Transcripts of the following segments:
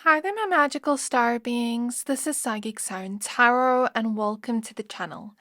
Hi there, my magical star beings. This is Psychic Siren Tarot, and welcome to the channel.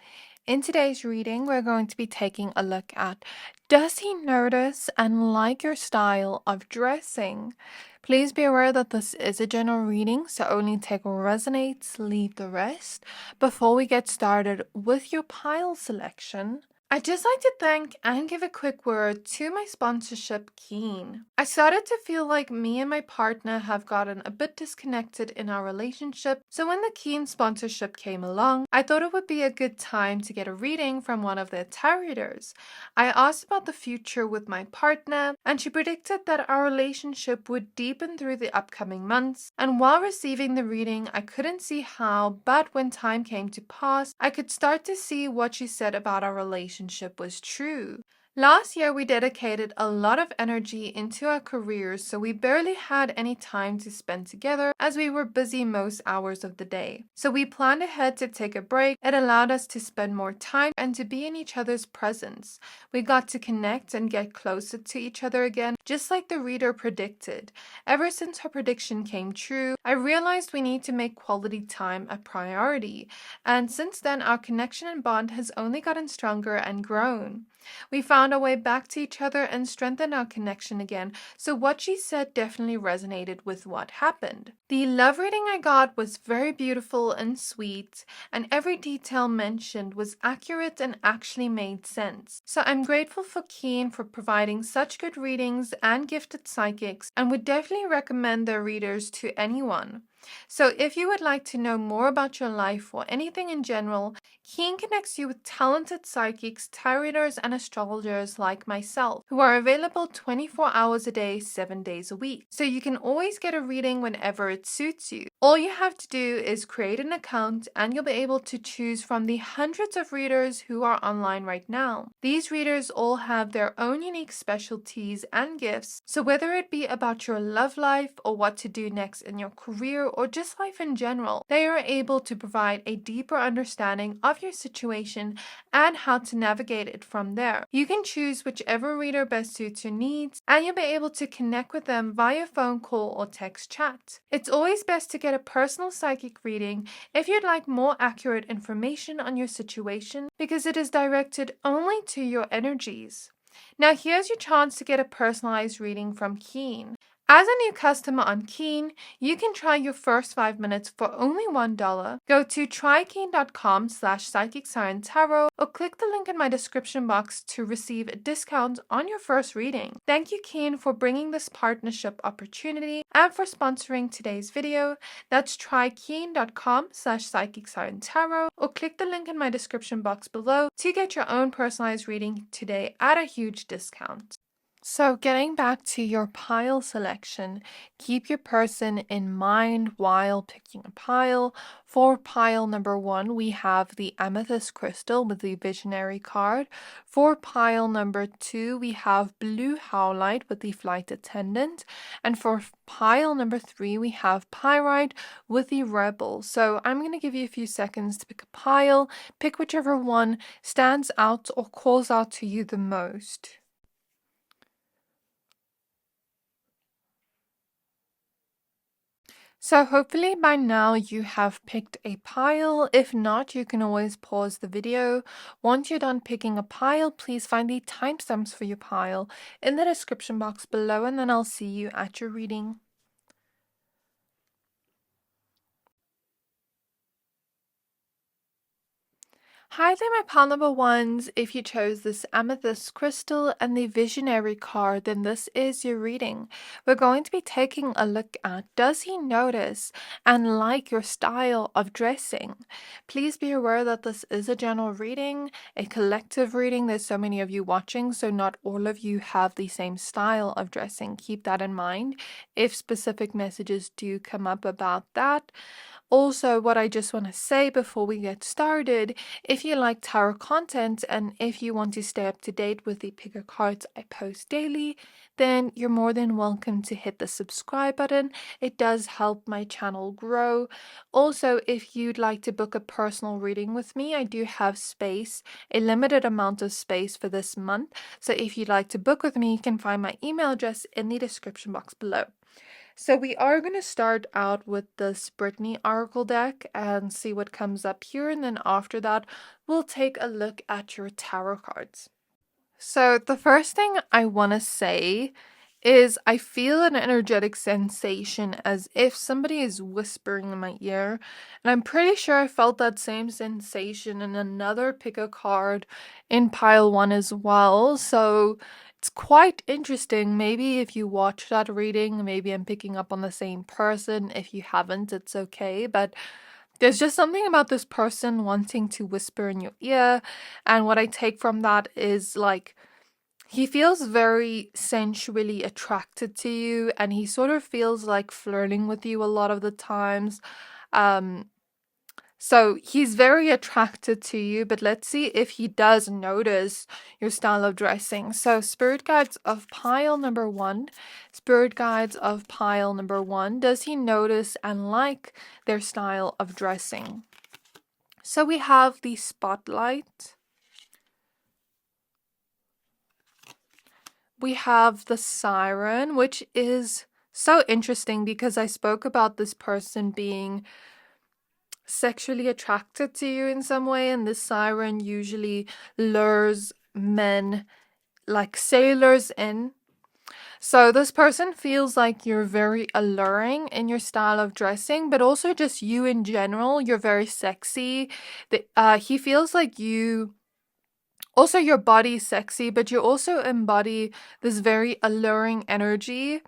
In today's reading, we're going to be taking a look at does he notice and like your style of dressing? Please be aware that this is a general reading, so only take what resonates, leave the rest. Before we get started with your pile selection, I'd just like to thank and give a quick word to my sponsorship, Keen. I started to feel like me and my partner have gotten a bit disconnected in our relationship, so when the Keen sponsorship came along, I thought it would be a good time to get a reading from one of their tarot readers. I asked about the future with my partner, and she predicted that our relationship would deepen through the upcoming months, and while receiving the reading, I couldn't see how, but when time came to pass, I could start to see what she said about our relationship was true. Last year, we dedicated a lot of energy into our careers, so we barely had any time to spend together as we were busy most hours of the day. So we planned ahead to take a break. It allowed us to spend more time and to be in each other's presence. We got to connect and get closer to each other again, just like the reader predicted. Ever since her prediction came true, I realized we need to make quality time a priority. And since then, our connection and bond has only gotten stronger and grown. We found our way back to each other and strengthened our connection again, so what she said definitely resonated with what happened. The love reading I got was very beautiful and sweet, and every detail mentioned was accurate and actually made sense. So I'm grateful for Keen for providing such good readings and gifted psychics, and would definitely recommend their readers to anyone. So if you would like to know more about your life or anything in general, Keen connects you with talented psychics, tarot readers, and astrologers like myself, who are available 24 hours a day, 7 days a week. So you can always get a reading whenever it suits you. All you have to do is create an account and you'll be able to choose from the hundreds of readers who are online right now. These readers all have their own unique specialties and gifts, so whether it be about your love life or what to do next in your career or just life in general, they are able to provide a deeper understanding of your situation and how to navigate it from there. You can choose whichever reader best suits your needs, and you'll be able to connect with them via phone call or text chat. It's always best to get a personal psychic reading if you'd like more accurate information on your situation, because it is directed only to your energies. Now here's your chance to get a personalized reading from Keen. As a new customer on Keen, you can try your first 5 minutes for only $1. Go to trykeen.com/psychicsciencetarot or click the link in my description box to receive a discount on your first reading. Thank you, Keen, for bringing this partnership opportunity and for sponsoring today's video. That's trykeen.com/psychicsciencetarot or click the link in my description box below to get your own personalized reading today at a huge discount. So getting back to your pile selection, keep your person in mind while picking a pile. For pile number 1, we have the Amethyst crystal with the visionary card. For pile number 2, we have blue Howlite with the flight attendant. And for pile number 3, we have Pyrite with the rebel. So I'm going to give you a few seconds to pick a pile. Pick whichever one stands out or calls out to you the most. So hopefully by now you have picked a pile. If not, you can always pause the video. Once you're done picking a pile, please find the timestamps for your pile in the description box below, and then I'll see you at your reading. Hi there, my pile number 1s. If you chose this Amethyst crystal and the visionary card, then this is your reading. We're going to be taking a look at does he notice and like your style of dressing? Please be aware that this is a general reading, a collective reading. There's so many of you watching, so not all of you have the same style of dressing. Keep that in mind if specific messages do come up about that. Also, what I just want to say before we get started, if you like tarot content and if you want to stay up to date with the picker cards I post daily, then you're more than welcome to hit the subscribe button. It does help my channel grow. Also, if you'd like to book a personal reading with me, I do have space, a limited amount of space for this month. So if you'd like to book with me, you can find my email address in the description box below. So we are going to start out with this Brittany Oracle deck and see what comes up here. And then after that, we'll take a look at your tarot cards. So the first thing I want to say is I feel an energetic sensation as if somebody is whispering in my ear. And I'm pretty sure I felt that same sensation in another pick a card in pile 1 as well. So it's quite interesting. Maybe if you watch that reading, maybe I'm picking up on the same person. If you haven't, it's okay. But there's just something about this person wanting to whisper in your ear. And what I take from that is like, he feels very sensually attracted to you, and he sort of feels like flirting with you a lot of the times. So he's very attracted to you, but let's see if he does notice your style of dressing. So spirit guides of pile number 1, spirit guides of pile number 1, does he notice and like their style of dressing? So we have the spotlight. We have the siren, which is so interesting because I spoke about this person being sexually attracted to you in some way, and this siren usually lures men like sailors in. So this person feels like you're very alluring in your style of dressing, but also just you in general. You're very sexy. He feels like you... Also, your body is sexy, but you also embody this very alluring energy.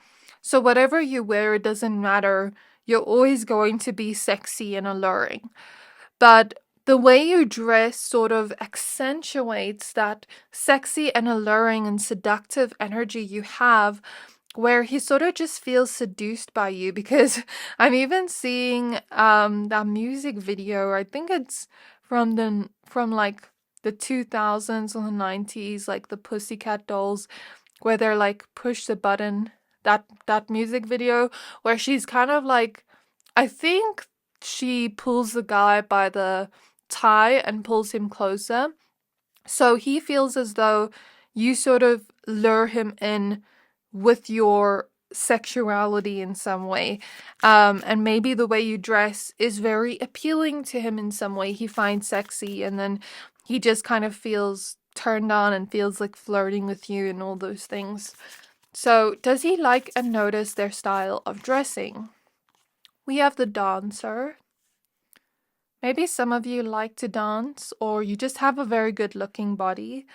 So whatever you wear, it doesn't matter. You're always going to be sexy and alluring. But the way you dress sort of accentuates that sexy and alluring and seductive energy you have, where he sort of just feels seduced by you. Because I'm even seeing that music video. I think it's from like the 2000s or the 90s, like the Pussycat Dolls, where they're like push the button, that music video where she's kind of like, I think she pulls the guy by the tie and pulls him closer. So he feels as though you sort of lure him in with your sexuality in some way. And maybe the way you dress is very appealing to him in some way. He finds sexy, and then he just kind of feels turned on and feels like flirting with you and all those things. So does he like and notice their style of dressing? We have the dancer. Maybe some of you like to dance, or you just have a very good looking body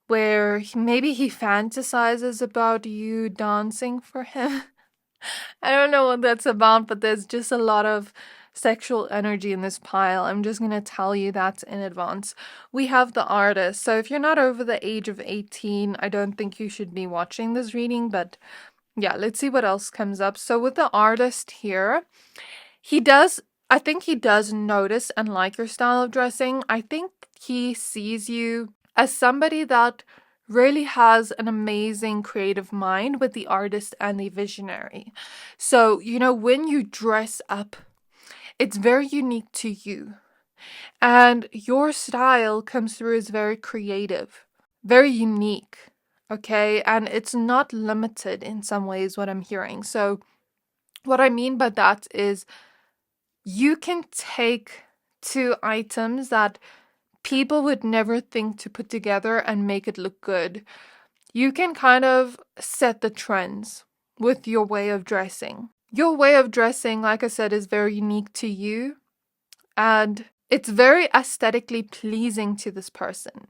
where maybe he fantasizes about you dancing for him. I don't know what that's about, but there's just a lot of sexual energy in this pile. I'm just going to tell you that in advance. We have the artist. So if you're not over the age of 18, I don't think you should be watching this reading, but yeah, let's see what else comes up. So with the artist here, I think he does notice and like your style of dressing. I think he sees you as somebody that really has an amazing creative mind with the artist and the visionary. So, when you dress up, it's very unique to you. And your style comes through as very creative, very unique, okay? And it's not limited in some ways, what I'm hearing. So, what I mean by that is you can take 2 items that people would never think to put together and make it look good. You can kind of set the trends with your way of dressing. Your way of dressing, like I said, is very unique to you, and it's very aesthetically pleasing to this person.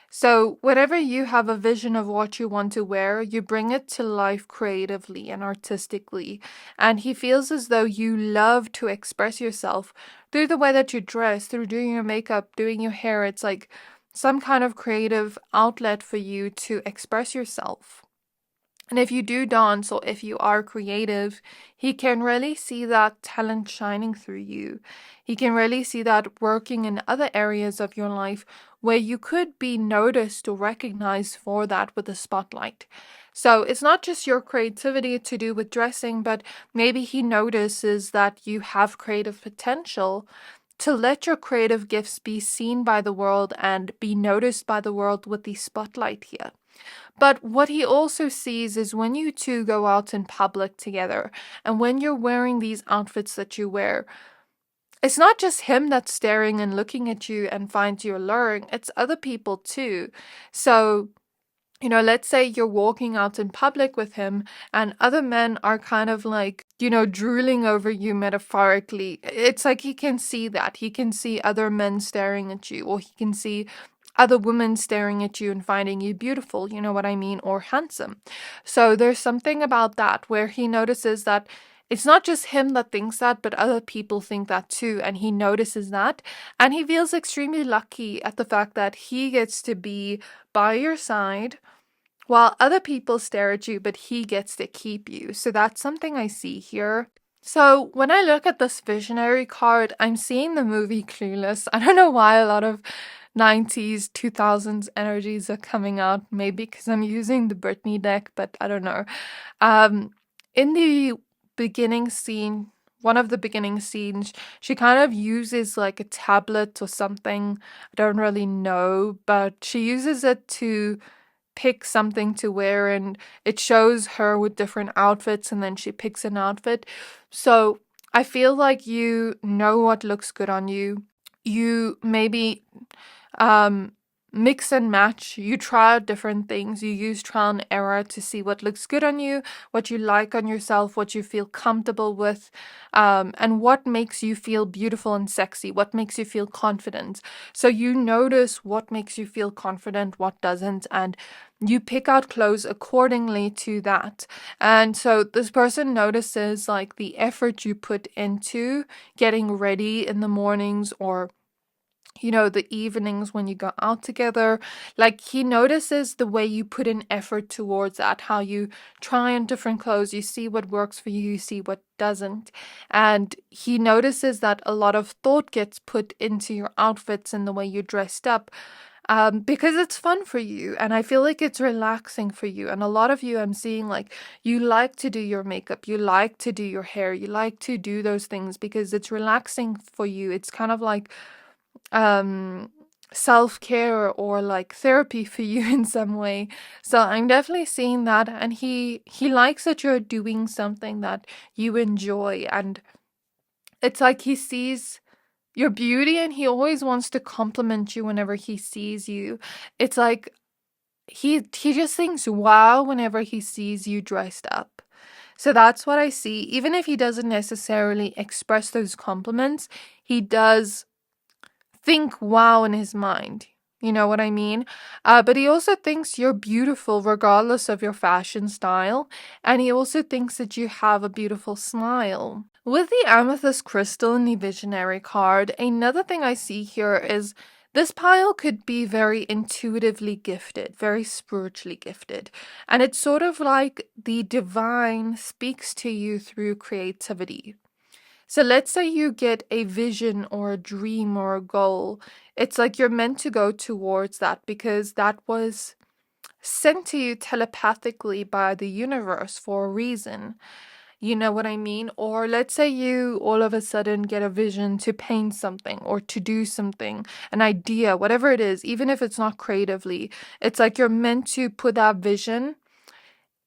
So whenever you have a vision of what you want to wear, you bring it to life creatively and artistically. And he feels as though you love to express yourself through the way that you dress, through doing your makeup, doing your hair. It's like some kind of creative outlet for you to express yourself. And if you do dance, or if you are creative, he can really see that talent shining through you. He can really see that working in other areas of your life where you could be noticed or recognized for that with a spotlight. So it's not just your creativity to do with dressing, but maybe he notices that you have creative potential to let your creative gifts be seen by the world and be noticed by the world with the spotlight here. But what he also sees is when you two go out in public together and when you're wearing these outfits that you wear, it's not just him that's staring and looking at you and finds you alluring, it's other people too. So, let's say you're walking out in public with him and other men are kind of like, drooling over you metaphorically. It's like he can see that. He can see other men staring at you, or he can see other women staring at you and finding you beautiful, you know what I mean, or handsome. So there's something about that where he notices that it's not just him that thinks that, but other people think that too. And he notices that. And he feels extremely lucky at the fact that he gets to be by your side while other people stare at you, but he gets to keep you. So that's something I see here. So when I look at this visionary card, I'm seeing the movie Clueless. I don't know why a lot of 90s, 2000s energies are coming out. Maybe because I'm using the Britney deck, but I don't know. In the beginning scene, one of the beginning scenes, she kind of uses like a tablet or something. I don't really know, but she uses it to pick something to wear, and it shows her with different outfits, and then she picks an outfit. So I feel like you know what looks good on you. You maybe mix and match. You try out different things. You use trial and error to see what looks good on you, what you like on yourself, what you feel comfortable with, and what makes you feel beautiful and sexy, what makes you feel confident. So you notice what makes you feel confident, what doesn't, and you pick out clothes accordingly to that. And so this person notices like the effort you put into getting ready in the mornings, or the evenings when you go out together. Like, he notices the way you put in effort towards that, how you try on different clothes, you see what works for you, you see what doesn't. And he notices that a lot of thought gets put into your outfits and the way you're dressed up. Because it's fun for you, and I feel like it's relaxing for you. And a lot of you, I'm seeing like you like to do your makeup, you like to do your hair, you like to do those things because it's relaxing for you. It's kind of like self-care or like therapy for you in some way. So I'm definitely seeing that, and he likes that you're doing something that you enjoy, and it's like he sees your beauty and he always wants to compliment you whenever he sees you. It's like he just thinks wow whenever he sees you dressed up. So that's what I see. Even if he doesn't necessarily express those compliments, he does think wow in his mind. You know what I mean? But he also thinks you're beautiful regardless of your fashion style. And he also thinks that you have a beautiful smile. With the amethyst crystal in the visionary card, another thing I see here is this pile could be very intuitively gifted, very spiritually gifted. And it's sort of like the divine speaks to you through creativity. So let's say you get a vision or a dream or a goal. It's like you're meant to go towards that because that was sent to you telepathically by the universe for a reason. You know what I mean? Or let's say you all of a sudden get a vision to paint something or to do something, an idea, whatever it is, even if it's not creatively. It's like you're meant to put that vision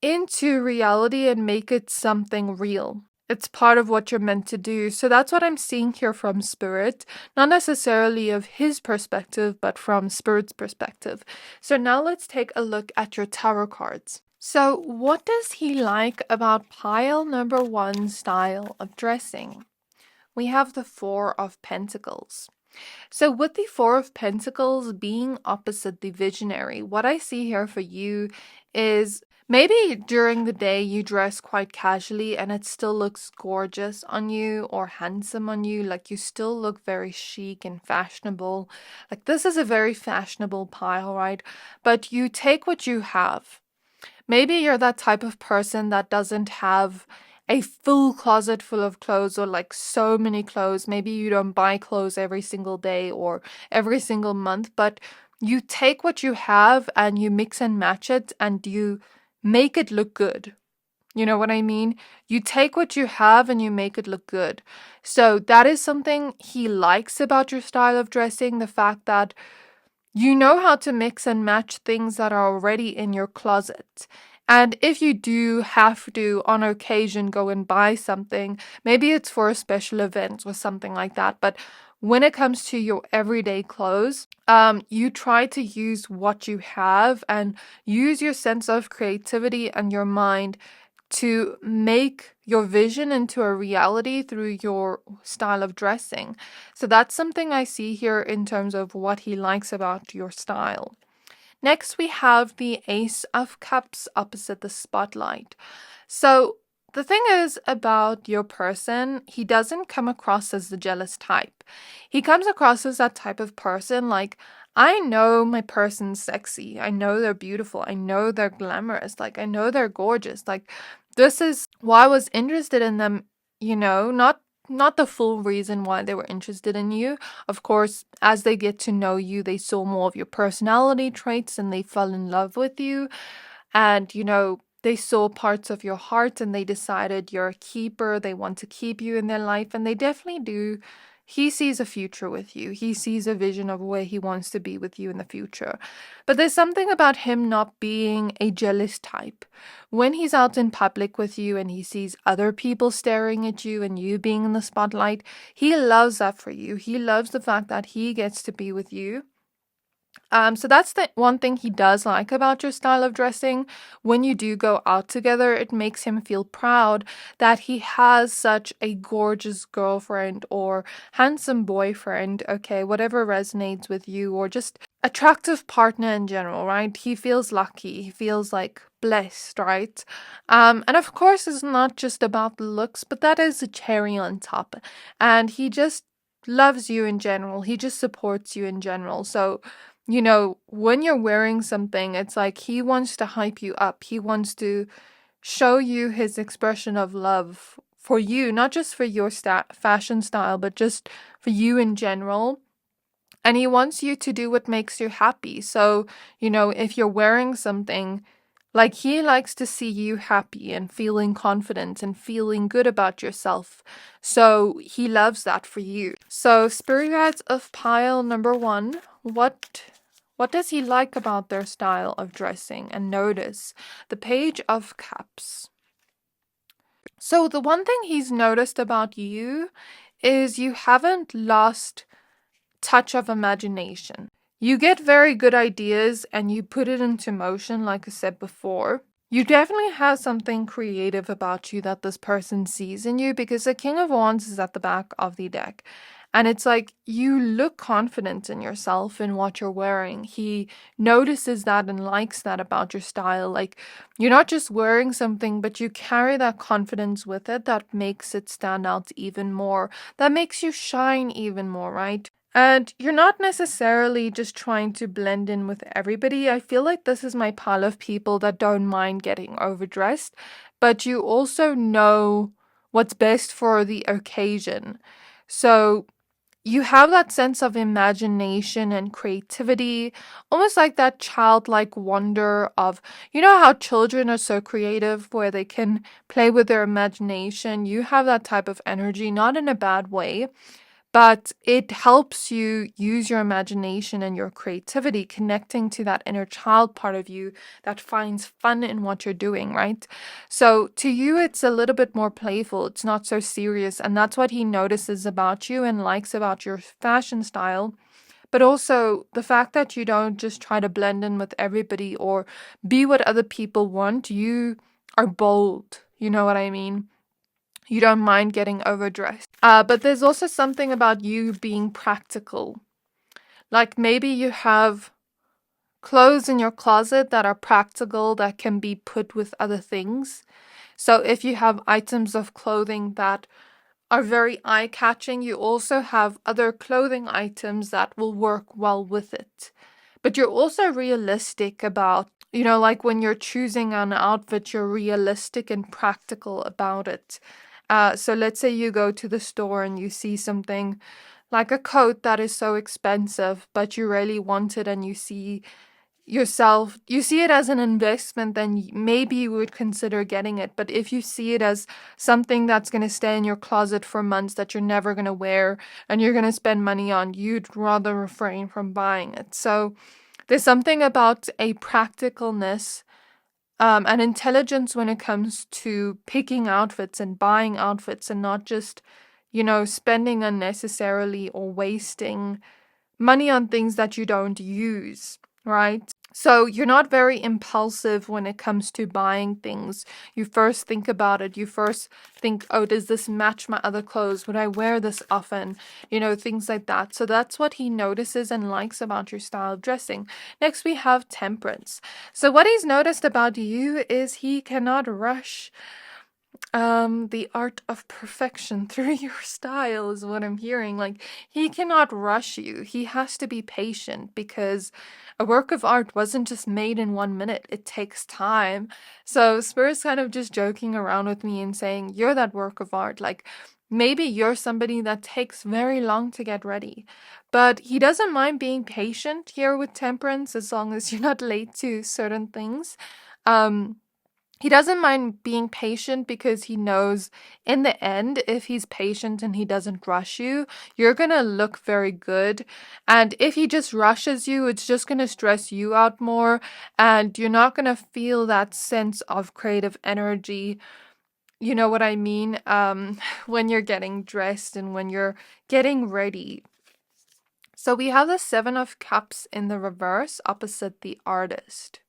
into reality and make it something real. It's part of what you're meant to do. So that's what I'm seeing here from Spirit, not necessarily of his perspective, but from Spirit's perspective. So now let's take a look at your tarot cards. So what does he like about pile number 1 style of dressing? We have the 4 of Pentacles. So with the 4 of Pentacles being opposite the visionary, what I see here for you is maybe during the day you dress quite casually and it still looks gorgeous on you or handsome on you. Like you still look very chic and fashionable. Like this is a very fashionable pile, right? But you take what you have. Maybe you're that type of person that doesn't have a full closet full of clothes or like so many clothes. Maybe you don't buy clothes every single day or every single month, but you take what you have and you mix and match it and you make it look good. You know what I mean? You take what you have and you make it look good. So that is something he likes about your style of dressing, the fact that You know how to mix and match things that are already in your closet. And if you do have to, on occasion, go and buy something, maybe it's for a special event or something like that. But when it comes to your everyday clothes, you try to use what you have and use your sense of creativity and your mind to make your vision into a reality through your style of dressing. So that's something I see here in terms of what he likes about your style. Next, we have the Ace of Cups opposite the Spotlight. So the thing is about your person, he doesn't come across as the jealous type. He comes across as that type of person like, I know my person's sexy. I know they're beautiful. I know they're glamorous. Like, I know they're gorgeous. Like, this is why I was interested in them, not the full reason why they were interested in you. Of course, as they get to know you, they saw more of your personality traits and they fell in love with you. And, they saw parts of your heart and they decided you're a keeper. They want to keep you in their life, and they definitely do. He sees a future with you. He sees a vision of where he wants to be with you in the future. But there's something about him not being a jealous type. When he's out in public with you and he sees other people staring at you and you being in the spotlight, he loves that for you. He loves the fact that he gets to be with you. So that's the one thing he does like about your style of dressing. When you do go out together, it makes him feel proud that he has such a gorgeous girlfriend or handsome boyfriend, okay, whatever resonates with you, or just attractive partner in general, right? He feels lucky. He feels like blessed, right? And of course, it's not just about the looks, but that is a cherry on top. And he just loves you in general. He just supports you in general. So, when you're wearing something, it's like he wants to hype you up. He wants to show you his expression of love for you, not just for your fashion style, but just for you in general. And he wants you to do what makes you happy. So, if you're wearing something, like he likes to see you happy and feeling confident and feeling good about yourself. So he loves that for you. So Spirit Guides of pile number 1, what does he like about their style of dressing? And notice the Page of Cups. So the one thing he's noticed about you is you haven't lost touch of imagination. You get very good ideas and you put it into motion, like I said before. You definitely have something creative about you that this person sees in you, because the King of Wands is at the back of the deck. And it's like you look confident in yourself and what you're wearing. He notices that and likes that about your style. Like, you're not just wearing something, but you carry that confidence with it that makes it stand out even more. That makes you shine even more, right? And you're not necessarily just trying to blend in with everybody. I feel like this is my pile of people that don't mind getting overdressed, but you also know what's best for the occasion. So you have that sense of imagination and creativity, almost like that childlike wonder of, how children are so creative where they can play with their imagination. You have that type of energy, not in a bad way, but it helps you use your imagination and your creativity, connecting to that inner child part of you that finds fun in what you're doing, right? So to you, it's a little bit more playful. It's not so serious. And that's what he notices about you and likes about your fashion style. But also the fact that you don't just try to blend in with everybody or be what other people want. You are bold. You know what I mean? You don't mind getting overdressed. But there's also something about you being practical. Like maybe you have clothes in your closet that are practical, that can be put with other things. So if you have items of clothing that are very eye-catching, you also have other clothing items that will work well with it. But you're also realistic about, like when you're choosing an outfit, you're realistic and practical about it. So let's say you go to the store and you see something like a coat that is so expensive, but you really want it, and you see yourself, you see it as an investment, then maybe you would consider getting it. But if you see it as something that's going to stay in your closet for months that you're never going to wear and you're going to spend money on, you'd rather refrain from buying it. So there's something about a practicalness and intelligence when it comes to picking outfits and buying outfits, and not just, spending unnecessarily or wasting money on things that you don't use, right? So you're not very impulsive when it comes to buying things. You first think about it. You first think, oh, does this match my other clothes? Would I wear this often? Things like that. So that's what he notices and likes about your style of dressing. Next, we have temperance. So what he's noticed about you is he cannot rush the art of perfection through your style, is what I'm hearing. Like, he cannot rush you. He has to be patient, because a work of art wasn't just made in 1 minute. It takes time. So Spur's kind of just joking around with me and saying, you're that work of art. Like, maybe you're somebody that takes very long to get ready, but he doesn't mind being patient here with temperance, as long as you're not late to certain things. He doesn't mind being patient, because he knows in the end, if he's patient and he doesn't rush you, you're going to look very good. And if he just rushes you, it's just going to stress you out more, and you're not going to feel that sense of creative energy. You know what I mean? When you're getting dressed and when you're getting ready. So we have the 7 of Cups in the reverse opposite the Artist.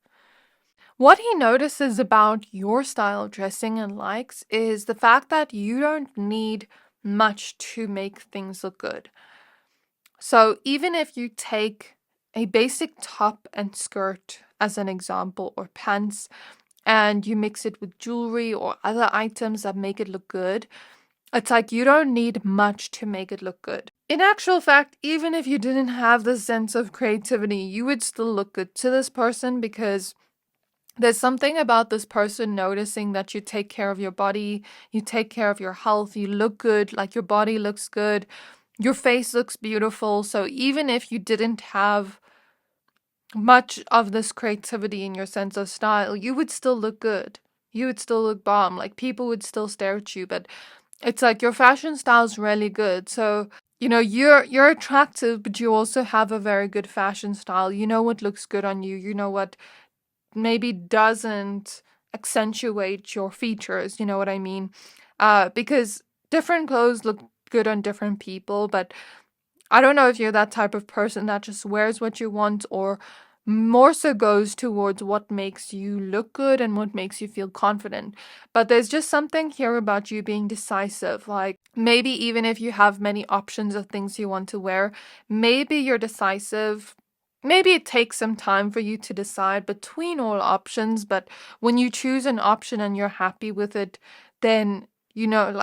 What he notices about your style of dressing and likes is the fact that you don't need much to make things look good. So even if you take a basic top and skirt as an example, or pants, and you mix it with jewelry or other items that make it look good, it's like you don't need much to make it look good. In actual fact, even if you didn't have the sense of creativity, you would still look good to this person, because there's something about this person noticing that you take care of your body, you take care of your health, you look good, like your body looks good, your face looks beautiful. So even if you didn't have much of this creativity in your sense of style, you would still look good. You would still look bomb. Like, people would still stare at you, but it's like your fashion style is really good. So, you're attractive, but you also have a very good fashion style. You know what looks good on you. You know what maybe doesn't accentuate your features, you know what I mean? Because different clothes look good on different people, but I don't know if you're that type of person that just wears what you want, or more so goes towards what makes you look good and what makes you feel confident. But there's just something here about you being decisive. Like, maybe even if you have many options of things you want to wear, maybe you're decisive. Maybe it takes some time for you to decide between all options, but when you choose an option and you're happy with it, then, you're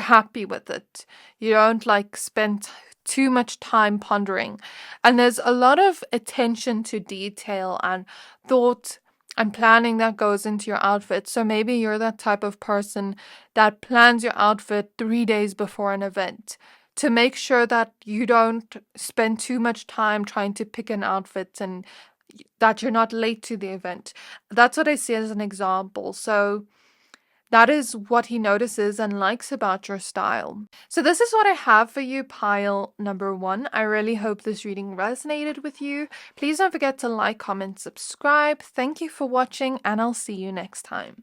happy with it. You don't spend too much time pondering. And there's a lot of attention to detail and thought and planning that goes into your outfit. So maybe you're that type of person that plans your outfit 3 days before an event, to make sure that you don't spend too much time trying to pick an outfit and that you're not late to the event. That's what I see as an example. So that is what he notices and likes about your style. So this is what I have for you, pile number 1. I really hope this reading resonated with you. Please don't forget to like, comment, subscribe. Thank you for watching, and I'll see you next time.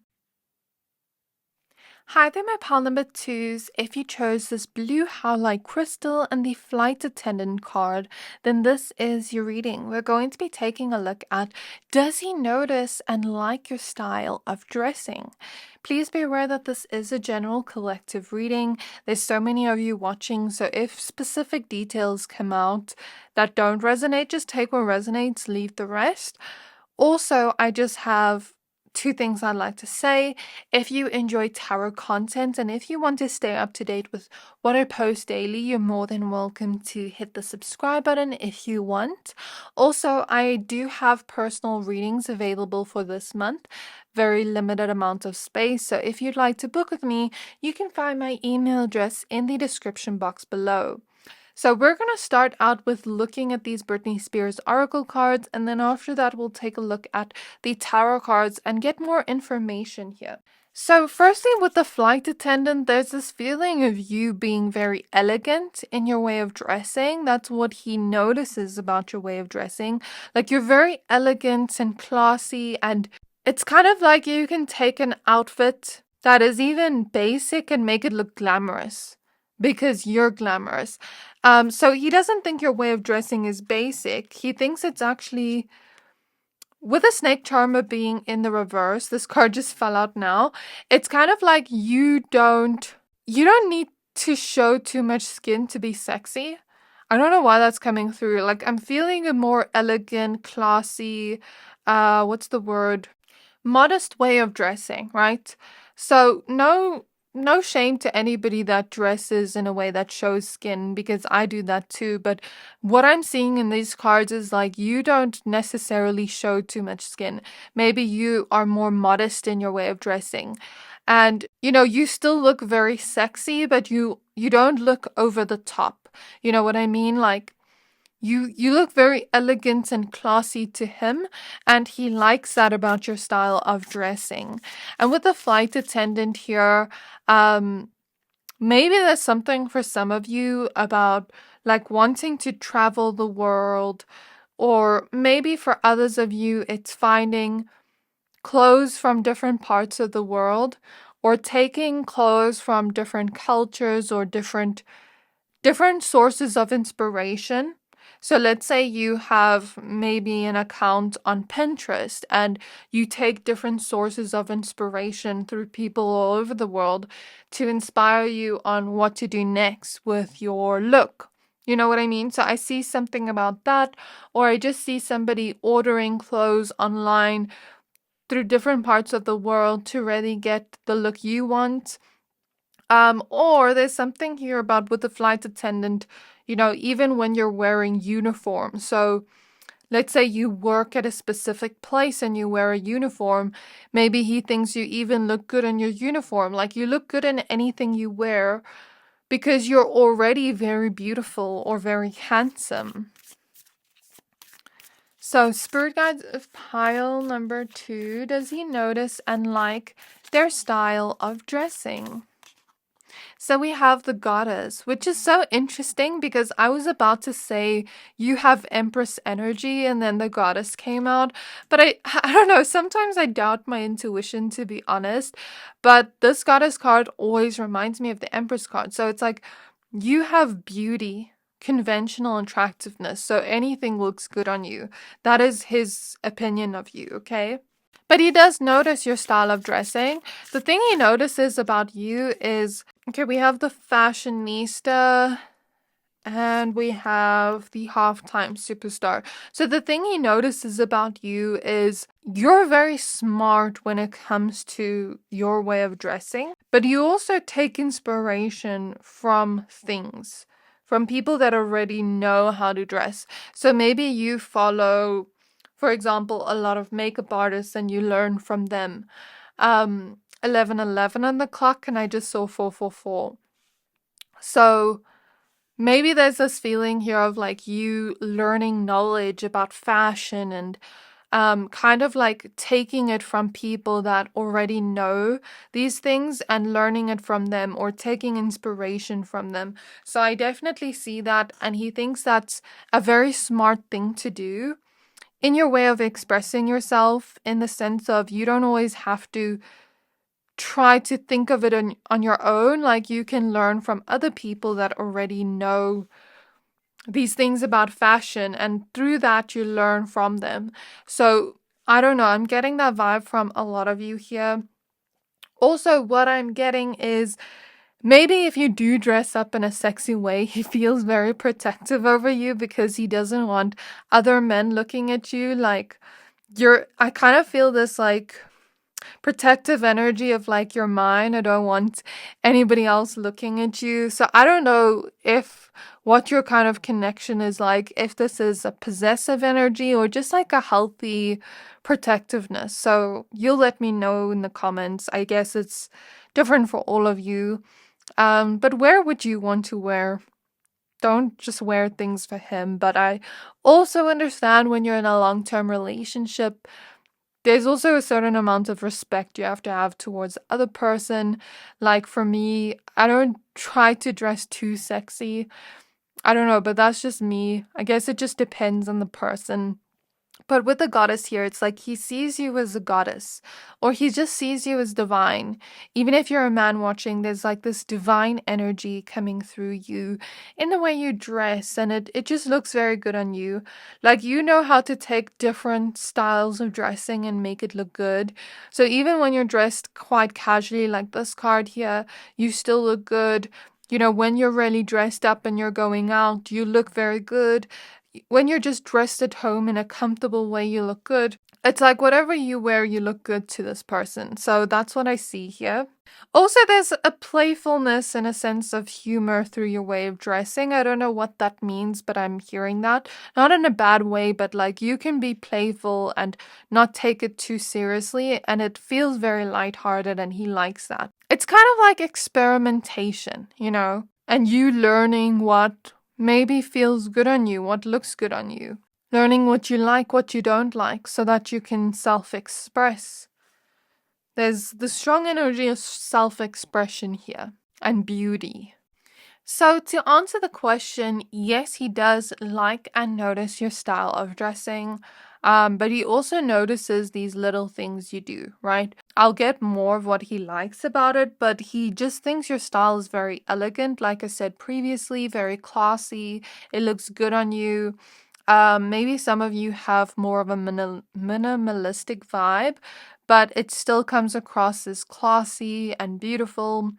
Hi there, my pile number 2s. If you chose this blue Howlite crystal and the flight attendant card, then this is your reading. We're going to be taking a look at, does he notice and like your style of dressing? Please be aware that this is a general collective reading. There's so many of you watching, so if specific details come out that don't resonate, just take what resonates, leave the rest. Also, I just have 2 things I'd like to say. If you enjoy tarot content and if you want to stay up to date with what I post daily, you're more than welcome to hit the subscribe button if you want. Also, I do have personal readings available for this month. Very limited amount of space. So if you'd like to book with me, you can find my email address in the description box below. So we're going to start out with looking at these Britney Spears oracle cards, and then after that we'll take a look at the tarot cards and get more information here. So firstly, with the flight attendant, there's this feeling of you being very elegant in your way of dressing. That's what he notices about your way of dressing. Like, you're very elegant and classy, and it's kind of like you can take an outfit that is even basic and make it look glamorous because you're glamorous. So he doesn't think your way of dressing is basic. He thinks it's actually, with a snake charmer being in the reverse, this card just fell out now. It's kind of like you don't need to show too much skin to be sexy. I don't know why that's coming through. Like, I'm feeling a more elegant, classy, what's the word? Modest way of dressing, right? So no shame to anybody that dresses in a way that shows skin, because I do that too. But what I'm seeing in these cards is like, you don't necessarily show too much skin. Maybe you are more modest in your way of dressing. And, you still look very sexy, but you don't look over the top. You know what I mean? Like, you look very elegant and classy to him, and he likes that about your style of dressing. And with the flight attendant here, maybe there's something for some of you about like wanting to travel the world, or maybe for others of you, it's finding clothes from different parts of the world, or taking clothes from different cultures or different sources of inspiration. So let's say you have maybe an account on Pinterest and you take different sources of inspiration through people all over the world to inspire you on what to do next with your look. You know what I mean? So I see something about that, or I just see somebody ordering clothes online through different parts of the world to really get the look you want. Or there's something here about with the flight attendant, even when you're wearing uniform. So let's say you work at a specific place and you wear a uniform. Maybe he thinks you even look good in your uniform. Like, you look good in anything you wear because you're already very beautiful or very handsome. So spirit guides of pile number 2, does he notice and like their style of dressing? So we have the goddess, which is so interesting because I was about to say you have Empress energy and then the goddess came out. But I don't know, sometimes I doubt my intuition, to be honest. But this goddess card always reminds me of the Empress card. So it's like you have beauty, conventional attractiveness. So anything looks good on you. That is his opinion of you, okay? But he does notice your style of dressing. The thing he notices about you is, okay, we have the fashionista and we have the halftime superstar. So the thing he notices about you is you're very smart when it comes to your way of dressing, but you also take inspiration from things, from people that already know how to dress. So maybe you follow, for example, a lot of makeup artists and you learn from them. 11:11 on the clock, and I just saw 444. So maybe there's this feeling here of like you learning knowledge about fashion and kind of like taking it from people that already know these things and learning it from them, or taking inspiration from them. So I definitely see that, and he thinks that's a very smart thing to do in your way of expressing yourself, in the sense of you don't always have to try to think of it on your own. Like, you can learn from other people that already know these things about fashion, and through that you learn from them. So I don't know, I'm getting that vibe from a lot of you here. Also, what I'm getting is maybe if you do dress up in a sexy way, he feels very protective over you because he doesn't want other men looking at you. Like, I kind of feel this like protective energy of like, you're mine, I don't want anybody else looking at you. So I don't know if what your kind of connection is like, if this is a possessive energy or just like a healthy protectiveness. So you'll let me know in the comments. I guess it's different for all of you. But where would you want to wear don't just wear things for him. But I also understand when you're in a long-term relationship, there's also a certain amount of respect you have to have towards the other person. Like for me, I don't try to dress too sexy. I don't know, but that's just me. I guess it just depends on the person. But with the goddess here, it's like he sees you as a goddess, or he just sees you as divine. Even if you're a man watching, there's like this divine energy coming through you in the way you dress, and it just looks very good on you. Like you know how to take different styles of dressing and make it look good. So even when you're dressed quite casually, like this card here, you still look good. You know, when you're really dressed up and you're going out, you look very good. When you're just dressed at home in a comfortable way, you look good. It's like whatever you wear, you look good to this person. So that's what I see here. Also, there's a playfulness and a sense of humor through your way of dressing. I don't know what that means, but I'm hearing that. Not in a bad way, but like you can be playful and not take it too seriously. And it feels very lighthearted, and he likes that. It's kind of like experimentation, you know, and you learning what maybe feels good on you, what looks good on you. Learning what you like, what you don't like, so that you can self-express. There's the strong energy of self-expression here and beauty. So to answer the question, yes, he does like and notice your style of dressing, but he also notices these little things you do, right? I'll get more of what he likes about it, but he just thinks your style is very elegant, like I said previously, very classy. It looks good on you. Maybe some of you have more of a minimalistic vibe, but it still comes across as classy and beautiful.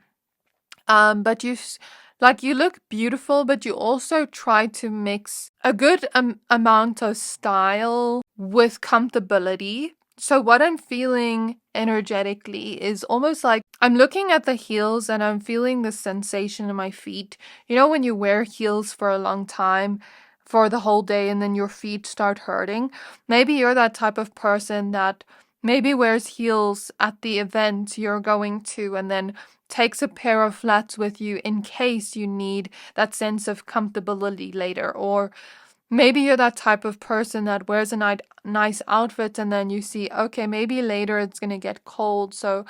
But you look beautiful, but you also try to mix a good amount of style with comfortability. So what I'm feeling energetically is almost like I'm looking at the heels and I'm feeling the sensation in my feet. You know, when you wear heels for a long time, for the whole day, and then your feet start hurting. Maybe you're that type of person that maybe wears heels at the event you're going to, and then takes a pair of flats with you in case you need that sense of comfortability later. Or maybe you're that type of person that wears a nice outfit and then you see, okay, maybe later it's going to get cold, so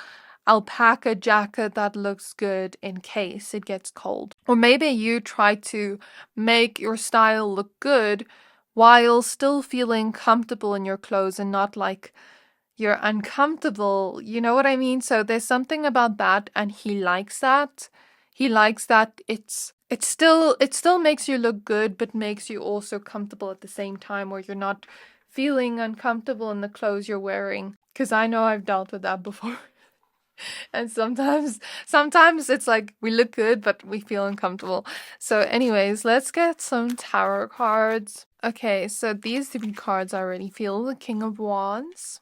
I'll pack a jacket that looks good in case it gets cold. Or maybe you try to make your style look good while still feeling comfortable in your clothes and not like you're uncomfortable. You know what I mean? So there's something about that, and he likes that. He likes that it still makes you look good, but makes you also comfortable at the same time, where you're not feeling uncomfortable in the clothes you're wearing. Because I know I've dealt with that before. And sometimes it's like we look good, but we feel uncomfortable. So anyways, let's get some tarot cards. Okay, so these three cards I already feel. The King of Wands.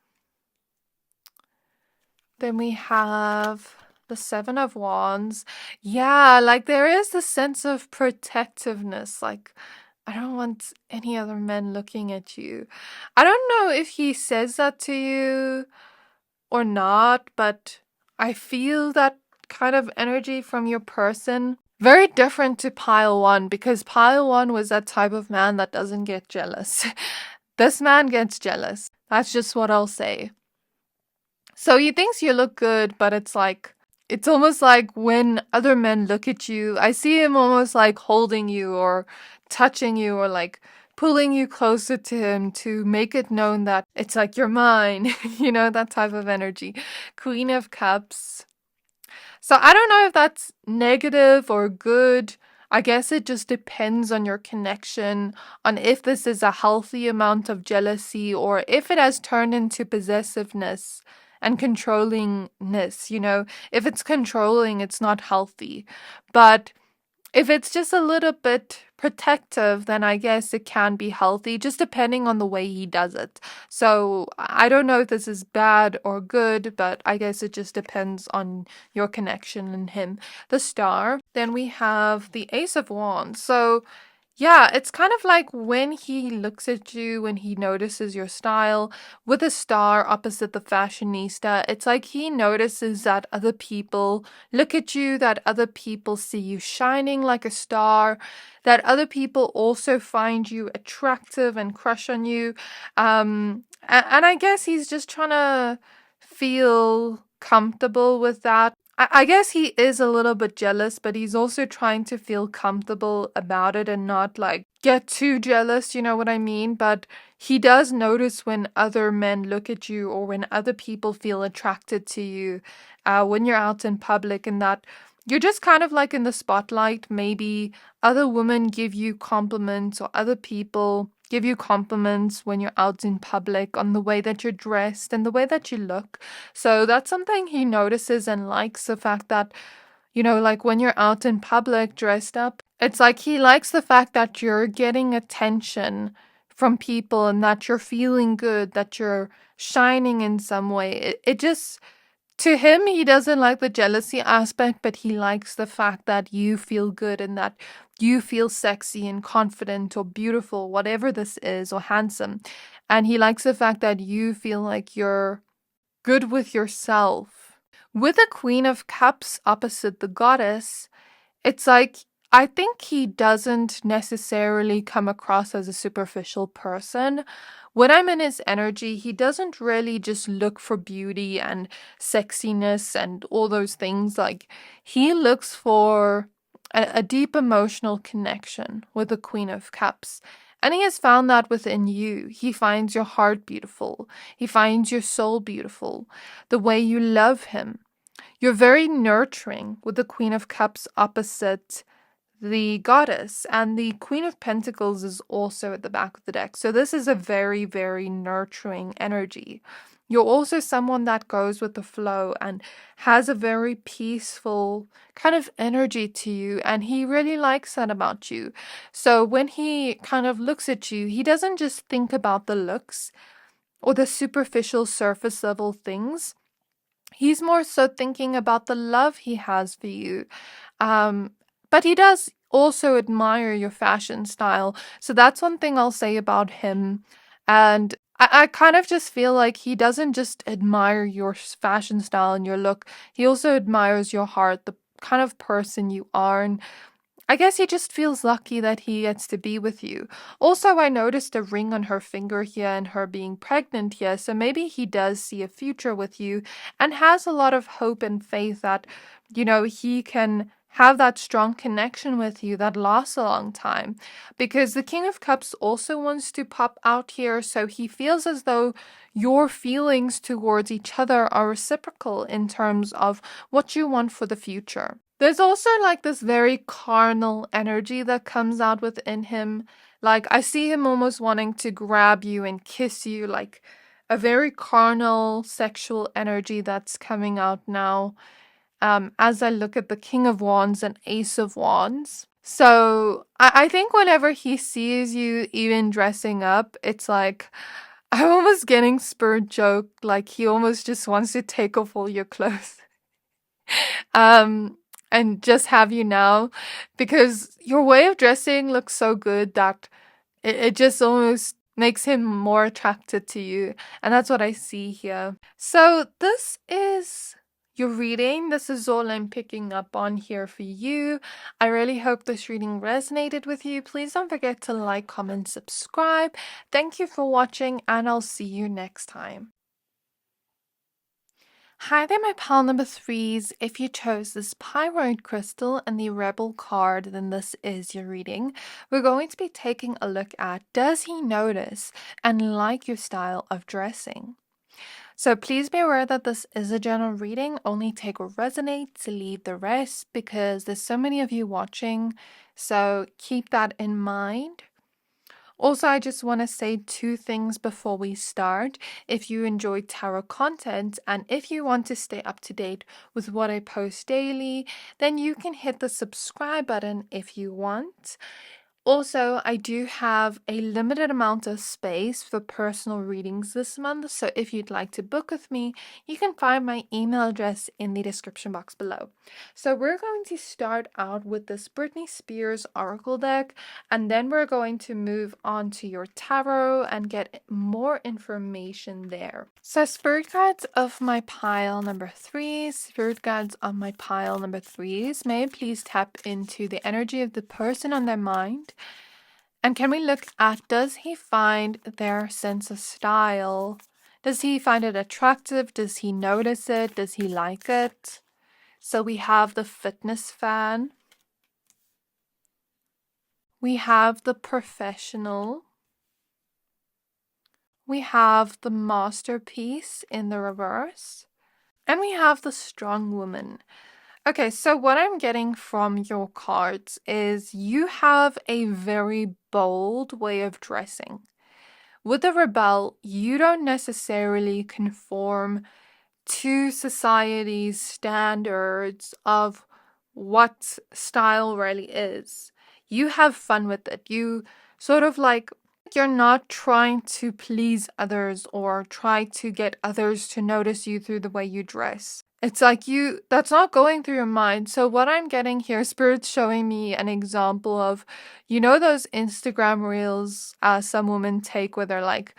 Then we have the Seven of Wands. Yeah, like there is this sense of protectiveness. Like, I don't want any other men looking at you. I don't know if he says that to you or not, but I feel that kind of energy from your person. Very different to pile one, because pile one was that type of man that doesn't get jealous. This man gets jealous. That's just what I'll say. So he thinks you look good, but it's almost like when other men look at you, I see him almost like holding you or touching you or like pulling you closer to him to make it known that it's like you're mine, you know, that type of energy. Queen of Cups. So I don't know if that's negative or good. I guess it just depends on your connection, on if this is a healthy amount of jealousy or if it has turned into possessiveness and controllingness, you know. If it's controlling, it's not healthy. But if it's just a little bit protective, then I guess it can be healthy, just depending on the way he does it. So I don't know if this is bad or good, but I guess it just depends on your connection and him. The Star. Then we have the Ace of Wands. So Yeah, it's kind of like when he looks at you, when he notices your style with a star opposite the fashionista, it's like he notices that other people look at you, that other people see you shining like a star, that other people also find you attractive and crush on you. And I guess he's just trying to feel comfortable with that. I guess he is a little bit jealous, but he's also trying to feel comfortable about it and not like get too jealous, you know what I mean? But he does notice when other men look at you or when other people feel attracted to you when you're out in public, and that you're just kind of like in the spotlight. Maybe other women give you compliments or other people give you compliments when you're out in public on the way that you're dressed and the way that you look. So that's something he notices and likes, the fact that, you know, like when you're out in public dressed up, it's like he likes the fact that you're getting attention from people and that you're feeling good, that you're shining in some way. It just, to him, he doesn't like the jealousy aspect, but he likes the fact that you feel good and that you feel sexy and confident or beautiful, whatever this is, or handsome. And he likes the fact that you feel like you're good with yourself. With the Queen of Cups opposite the Goddess, it's like, I think he doesn't necessarily come across as a superficial person. When I'm in his energy, he doesn't really just look for beauty and sexiness and all those things. Like, he looks for a deep emotional connection with the Queen of Cups. And he has found that within you. He finds your heart beautiful. He finds your soul beautiful. The way you love him. You're very nurturing with the Queen of Cups opposite the Goddess, and the Queen of Pentacles is also at the back of the deck. So this is a very, very nurturing energy. You're also someone that goes with the flow and has a very peaceful kind of energy to you, and he really likes that about you. So when he kind of looks at you, he doesn't just think about the looks or the superficial surface level things. He's more so thinking about the love he has for you. Um, but he does also admire your fashion style. So that's one thing I'll say about him. And I kind of just feel like he doesn't just admire your fashion style and your look, he also admires your heart, the kind of person you are. And I guess he just feels lucky that he gets to be with you. Also, I noticed a ring on her finger here and her being pregnant here, so maybe he does see a future with you and has a lot of hope and faith that, you know, he can have that strong connection with you that lasts a long time. Because the King of Cups also wants to pop out here, so he feels as though your feelings towards each other are reciprocal in terms of what you want for the future. There's also like this very carnal energy that comes out within him. Like, I see him almost wanting to grab you and kiss you, like a very carnal sexual energy that's coming out now. As I look at the King of Wands and Ace of Wands. So I think whenever he sees you even dressing up, it's like I'm almost getting spurred joke, like he almost just wants to take off all your clothes. um and just have you now, because your way of dressing looks so good that it just almost makes him more attracted to you, and that's what I see here. So this is your reading. This is all I'm picking up on here for you. I really hope this reading resonated with you. Please don't forget to like, comment, subscribe. Thank you for watching, and I'll see you next time. Hi there, my pile number threes. If you chose this Pyrite crystal and the Rebel card, then this is your reading. We're going to be taking a look at, does he notice and like your style of dressing? So please be aware that this is a general reading. Only take what resonates, leave the rest, because there's so many of you watching. So keep that in mind. Also, I just want to say two things before we start. If you enjoy tarot content and if you want to stay up to date with what I post daily, then you can hit the subscribe button if you want. Also, I do have a limited amount of space for personal readings this month, so if you'd like to book with me, you can find my email address in the description box below. So we're going to start out with this Britney Spears Oracle deck, and then we're going to move on to your tarot and get more information there. So spirit guides of my pile number 3, spirit guides on my pile number 3s, may I please tap into the energy of the person on their mind? And can we look at, does he find their sense of style? Does he find it attractive? Does he notice it? Does he like it? So we have the fitness fan. We have the professional. We have the masterpiece in the reverse. And we have the strong woman. Okay, so what I'm getting from your cards is you have a very bold way of dressing. With the rebel, you don't necessarily conform to society's standards of what style really is. You have fun with it. You sort of like, you're not trying to please others or try to get others to notice you through the way you dress. It's like that's not going through your mind. So what I'm getting here, Spirit's showing me an example of, those Instagram reels some women take where they're like,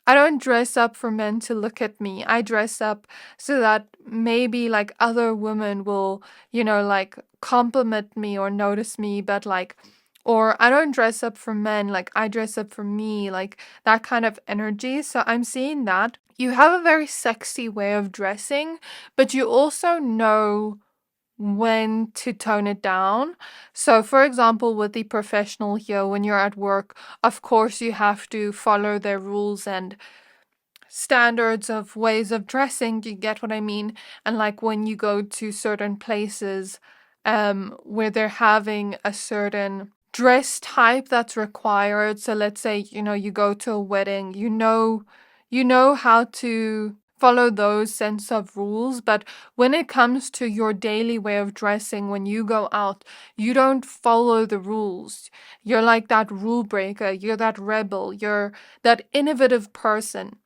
I don't dress up for men to look at me. I dress up so that maybe like other women will, like compliment me or notice me, but like, or I don't dress up for men, like I dress up for me, like that kind of energy. So I'm seeing that. You have a very sexy way of dressing, but you also know when to tone it down. So for example, with the professional here, when you're at work, of course you have to follow their rules and standards of ways of dressing. Do you get what I mean? And like when you go to certain places where they're having a certain dress type that's required. So let's say, you go to a wedding, you know how to follow those sense of rules, but when it comes to your daily way of dressing, when you go out, you don't follow the rules. You're like that rule breaker, you're that rebel, you're that innovative person.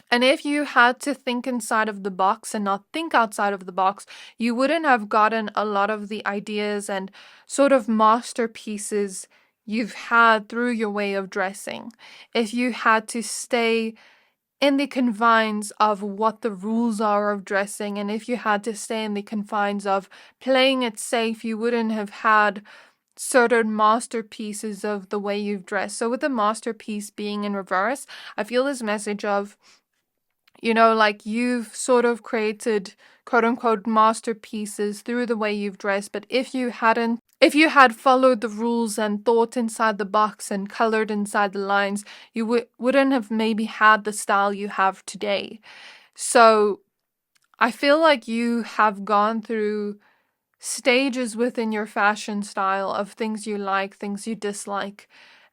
And if you had to think inside of the box and not think outside of the box, you wouldn't have gotten a lot of the ideas and sort of masterpieces you've had through your way of dressing. If you had to stay in the confines of what the rules are of dressing, and if you had to stay in the confines of playing it safe, you wouldn't have had certain masterpieces of the way you've dressed. So with the masterpiece being in reverse, I feel this message of, like you've sort of created quote unquote masterpieces through the way you've dressed, but if you had followed the rules and thought inside the box and colored inside the lines, you wouldn't have maybe had the style you have today. So I feel like you have gone through stages within your fashion style of things you like, things you dislike.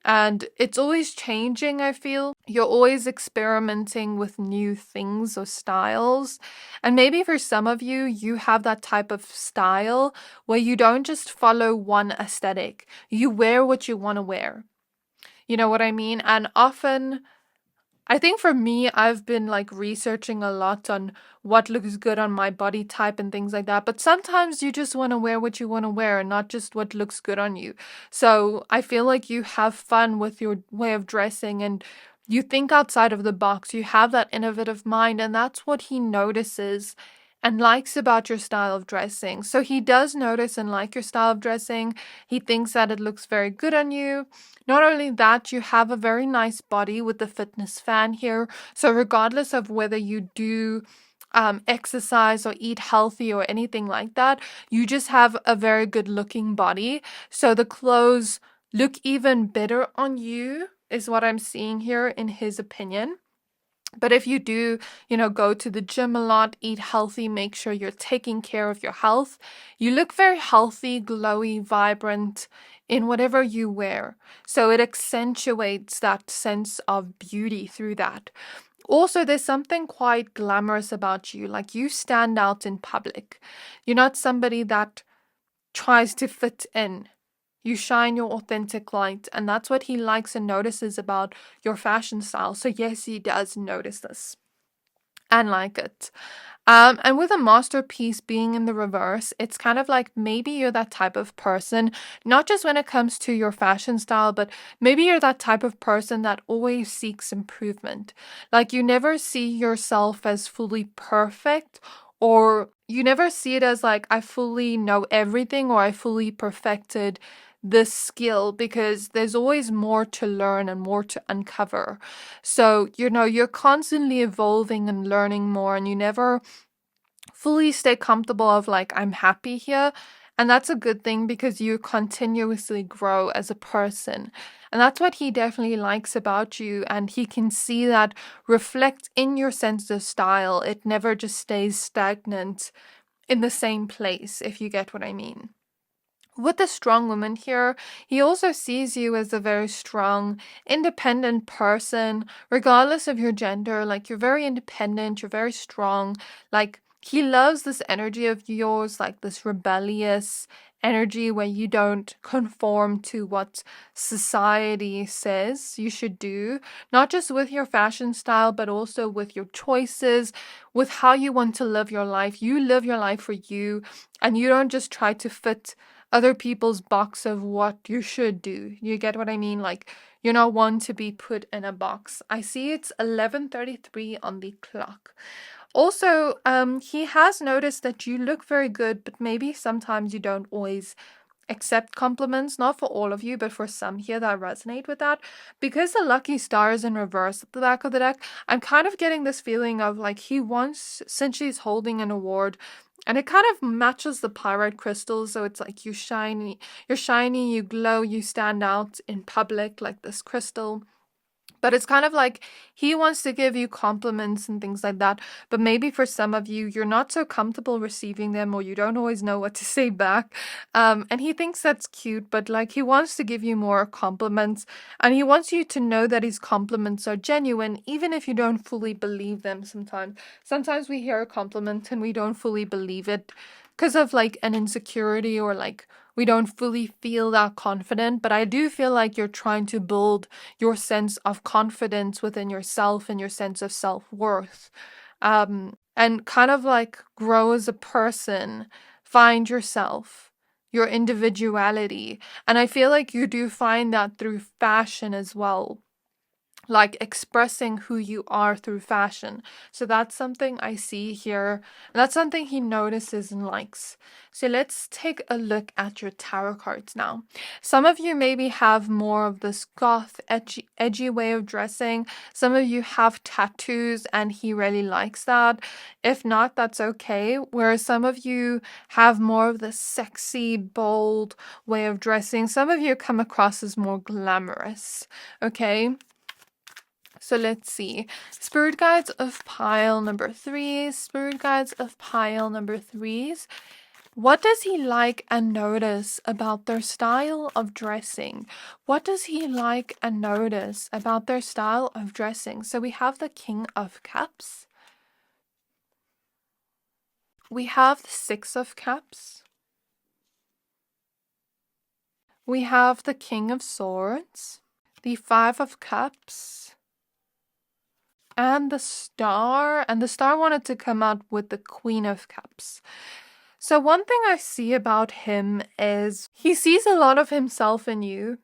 And it's always changing, I feel. You're always experimenting with new things or styles. And maybe for some of you, you have that type of style where you don't just follow one aesthetic. You wear what you want to wear. You know what I mean? And often, I think for me, I've been like researching a lot on what looks good on my body type and things like that. But sometimes you just want to wear what you want to wear and not just what looks good on you. So I feel like you have fun with your way of dressing and you think outside of the box. You have that innovative mind, and that's what he notices and likes about your style of dressing. So he does notice and like your style of dressing. He thinks that it looks very good on you. Not only that, you have a very nice body with the fitness fan here. So regardless of whether you do exercise or eat healthy or anything like that, you just have a very good looking body. So the clothes look even better on you is what I'm seeing here in his opinion. But if you do, go to the gym a lot, eat healthy, make sure you're taking care of your health, you look very healthy, glowy, vibrant in whatever you wear. So it accentuates that sense of beauty through that. Also, there's something quite glamorous about you, like you stand out in public. You're not somebody that tries to fit in. You shine your authentic light, and that's what he likes and notices about your fashion style. So yes, he does notice this and like it. And with a masterpiece being in the reverse, it's kind of like maybe you're that type of person, not just when it comes to your fashion style, but maybe you're that type of person that always seeks improvement. Like you never see yourself as fully perfect, or you never see it as like, I fully know everything or I fully perfected this skill, because there's always more to learn and more to uncover. So, you're constantly evolving and learning more, and you never fully stay comfortable of like, I'm happy here. And that's a good thing because you continuously grow as a person. And that's what he definitely likes about you. And he can see that reflect in your sense of style. It never just stays stagnant in the same place, if you get what I mean. With the strong woman here, he also sees you as a very strong, independent person, regardless of your gender. Like, you're very independent, you're very strong. Like, he loves this energy of yours, like this rebellious energy where you don't conform to what society says you should do, not just with your fashion style, but also with your choices, with how you want to live your life. You live your life for you, and you don't just try to fit other people's box of what you should do. You get what I mean? Like, you're not one to be put in a box. I see it's 11:33 on the clock. Also, he has noticed that you look very good, but maybe sometimes you don't always accept compliments, not for all of you, but for some here that resonate with that. Because the lucky star is in reverse at the back of the deck, I'm kind of getting this feeling of like he wants, since she's holding an award, and it kind of matches the pyrite crystal, so it's like you're shiny, you glow, you stand out in public like this crystal. But it's kind of like he wants to give you compliments and things like that. But maybe for some of you, you're not so comfortable receiving them, or you don't always know what to say back. And he thinks that's cute, but like he wants to give you more compliments. And he wants you to know that his compliments are genuine, even if you don't fully believe them sometimes. Sometimes we hear a compliment and we don't fully believe it because of like an insecurity, or like we don't fully feel that confident. But I do feel like you're trying to build your sense of confidence within yourself and your sense of self-worth, and kind of like grow as a person, find yourself, your individuality. And I feel like you do find that through fashion as well, like expressing who you are through fashion. So that's something I see here. And that's something he notices and likes. So let's take a look at your tarot cards now. Some of you maybe have more of this goth, edgy way of dressing. Some of you have tattoos and he really likes that. If not, that's okay. Whereas some of you have more of the sexy, bold way of dressing. Some of you come across as more glamorous. Okay. So let's see. Spirit guides of pile number 3. Spirit guides of pile number 3s. What does he like and notice about their style of dressing? What does he like and notice about their style of dressing? So we have the King of Cups. We have the Six of Cups. We have the King of Swords. The Five of Cups. And the Star. And the Star wanted to come out with the Queen of Cups. So one thing I see about him is he sees a lot of himself in you,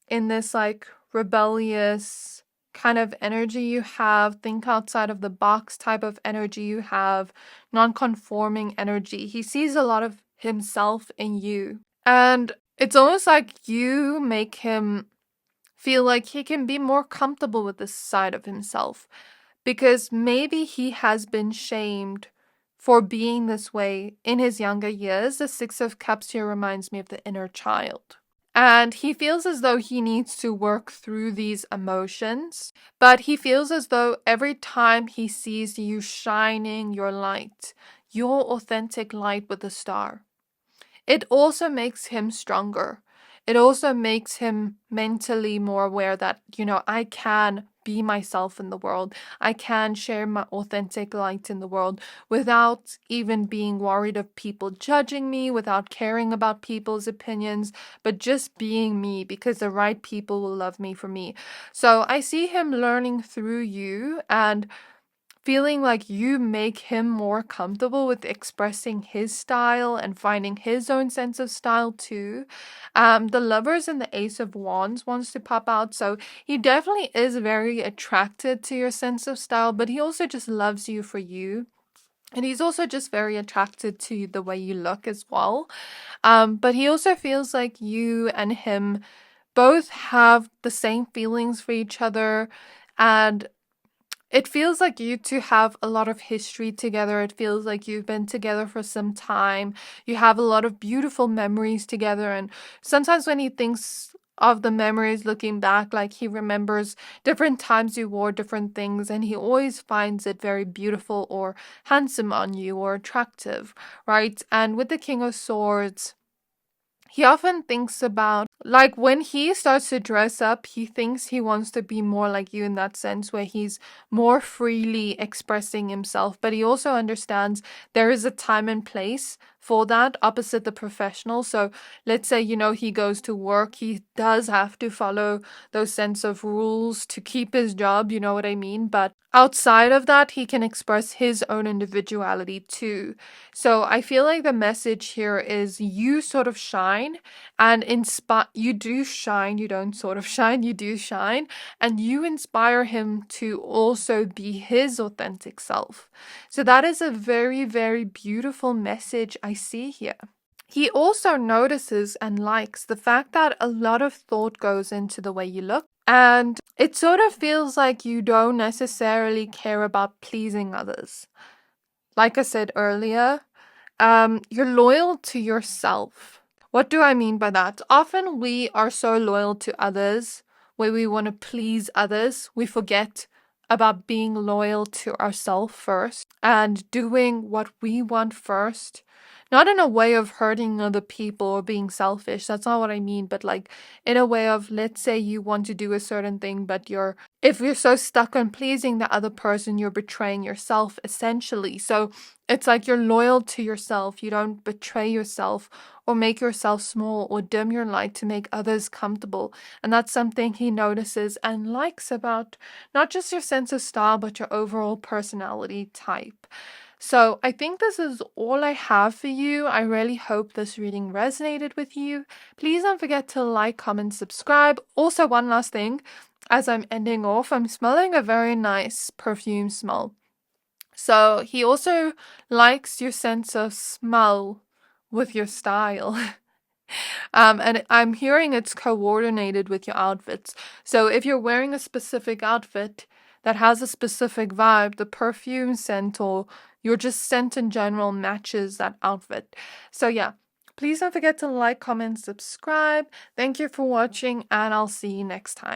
in this like rebellious kind of energy you have, think outside of the box type of energy you have, non-conforming energy. He sees a lot of himself in you. And it's almost like you make him feel like he can be more comfortable with this side of himself, because maybe he has been shamed for being this way in his younger years. The Six of Cups here reminds me of the inner child. And he feels as though he needs to work through these emotions, but he feels as though every time he sees you shining your light, your authentic light with the star, it also makes him stronger. it also makes him mentally more aware that, I can be myself in the world. I can share my authentic light in the world without even being worried of people judging me, without caring about people's opinions, but just being me, because the right people will love me for me. So I see him learning through you and feeling like you make him more comfortable with expressing his style and finding his own sense of style too. The Lovers and the Ace of Wands wants to pop out, so he definitely is very attracted to your sense of style, but he also just loves you for you. And he's also just very attracted to the way you look as well. But he also feels like you and him both have the same feelings for each other, and it feels like you two have a lot of history together. It feels like you've been together for some time. You have a lot of beautiful memories together. And sometimes when he thinks of the memories looking back, like he remembers different times you wore different things, and he always finds it very beautiful or handsome on you or attractive, right? And with the King of Swords, he often thinks about, like, when he starts to dress up, he thinks he wants to be more like you in that sense, where he's more freely expressing himself. But he also understands there is a time and place for that, opposite the professional. So let's say, he goes to work, he does have to follow those sense of rules to keep his job, you know what I mean? But outside of that, he can express his own individuality too. So I feel like the message here is you sort of shine and inspire. You do shine, you don't sort of shine, you do shine, and you inspire him to also be his authentic self. So that is a very, very beautiful message I see here. He also notices and likes the fact that a lot of thought goes into the way you look, and it sort of feels like you don't necessarily care about pleasing others. Like I said earlier, you're loyal to yourself. What do I mean by that? Often we are so loyal to others, where we want to please others, we forget about being loyal to ourselves first and doing what we want first. Not in a way of hurting other people or being selfish. That's not what I mean. But like in a way of, let's say you want to do a certain thing, but if you're so stuck on pleasing the other person, you're betraying yourself essentially. So it's like you're loyal to yourself. You don't betray yourself or make yourself small or dim your light to make others comfortable. And that's something he notices and likes about not just your sense of style, but your overall personality type. So I think this is all I have for you. I really hope this reading resonated with you. Please don't forget to like, comment, subscribe. Also, one last thing, as I'm ending off, I'm smelling a very nice perfume smell. So he also likes your sense of smell with your style. And I'm hearing it's coordinated with your outfits. So if you're wearing a specific outfit that has a specific vibe, the perfume scent or your just scent in general matches that outfit. So yeah, please don't forget to like, comment, subscribe. Thank you for watching, and I'll see you next time.